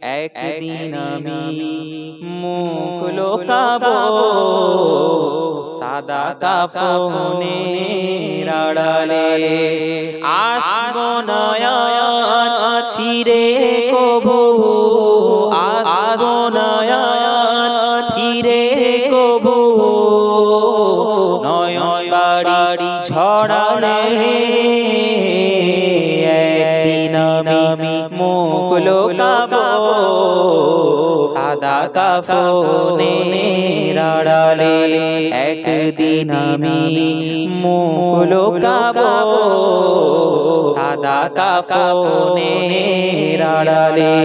একদিন আমি মুখ লুকাবো সাদা কাফনের আড়ালে। আসবো নয়ন ফিরে কবু, আসবো নয়ন ফিরে কবু, নয়ন বাড়ি ছড়ালে। একদিন আমি মুখ লুকাবো সাদা কাফনের আড়ালে। একদিন আমি মুখ লুকাবো সাদা কাফনের আড়ালে।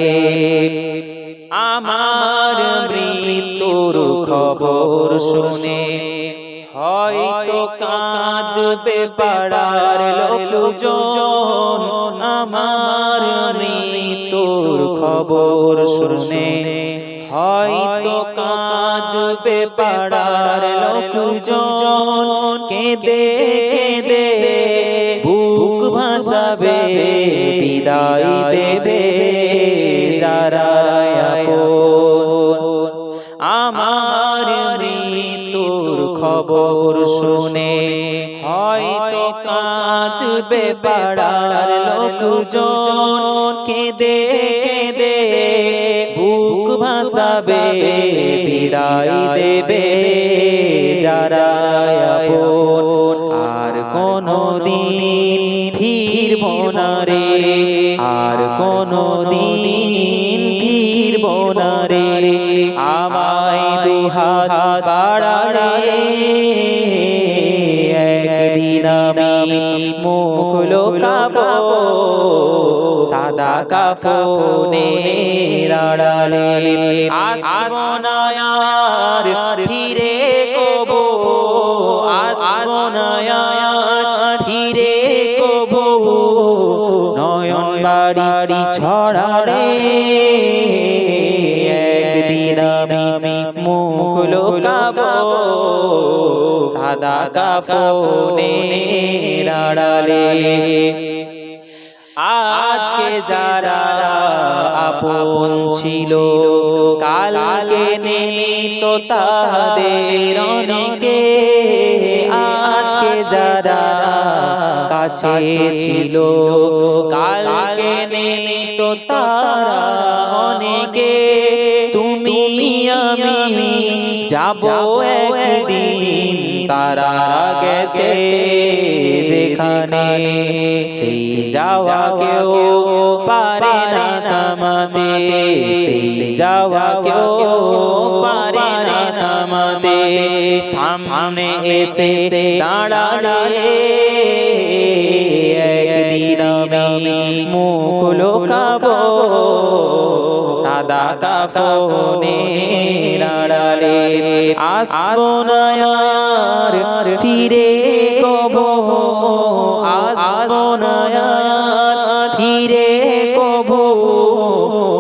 আমার মৃত্যুর খবর শুনে হয়তো কাঁদবে পাড়ার লোকজন। আমার মৃত্যুর খবর শুনে হয়তো কাঁদবে পাড়ার লোকজন। কেঁদে কেঁদে বুক ভাসাবে, বিদায় দেবে যারা আপন। আমার মৃত্যুর খবর শুনে হয়তো কাঁদবে পাড়ার লোকজন। কেঁদে কেঁদে বুক ভাসাবে, বিদায় দেবে যারা আপন। আর কোনদিন ফিরব না রে, আর কোনদিন ফিরব না রে, আমায় দুহাত বাড়ালে। একদিন আমি মুখ লুকাবো সাদা কাফনের আড়ালে। আসবো না আর ফিরে কবু, আসবো না আর ফিরে কবু, নয়ন বাড়ি ছড়ালে। একদিন আমি মুখ লুকাবো সাদা কাফনের আড়ালে। আজকে যারা আপন ছিল কালকে নেই তো তাদের অনেকে। আজকে যারা কাছে ছিল কালকে নেই তো তারা অনেকে। তুমি আমি যাবো একদিন, তারা গেছে যেখানে, সেই যাওয়া কেউ পারে না থামাতে, সেই যাওয়া কেউ পারে না থামাতে। সামনে এসে দাঁড়ালে একদিন আমি মুখ লুকাবো সাদা কাফনের আড়ালে। আসবো না আর ফিরে কবু, আসবো না আর ফিরে কবু,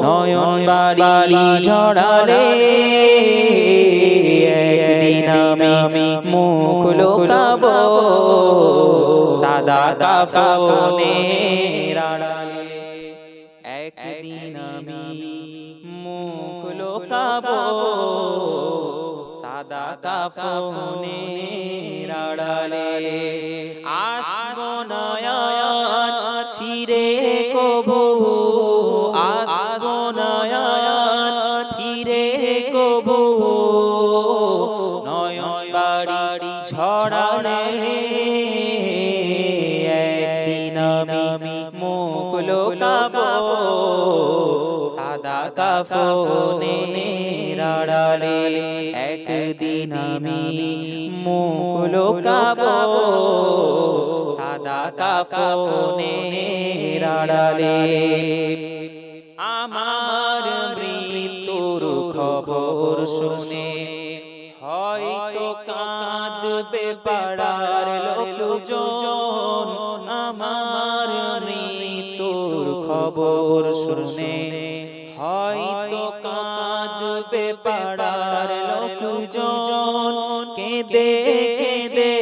নয়ন বাড়ি ছড়ালে। একদিন আমি মুখ লুকাবো সাদা কাফনের আড়ালে। একদিন আমি মুখ লুকাবো সাদা কাফনের আড়ালে। আসবো না আর ফিরে কবু, আসবো না আর ফিরে কবু, নয়ন বাড়ি ছড়ালে। একদিন আমি মুখ লুকাবো সাদা কাফনের আড়ালে। একদিন আমি মুখ লুকাবো সাদা কাফনের আড়ালে। আমার মৃত্যুর খবর শুনে হয়তো কাঁদবে পাড়ার লোকজন। আমার মৃত্যুর খবর শুনে হয়তো কাঁদবে পাড়ার লোকজন। কেঁদে কেঁদে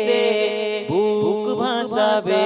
বুক ভাসাবে,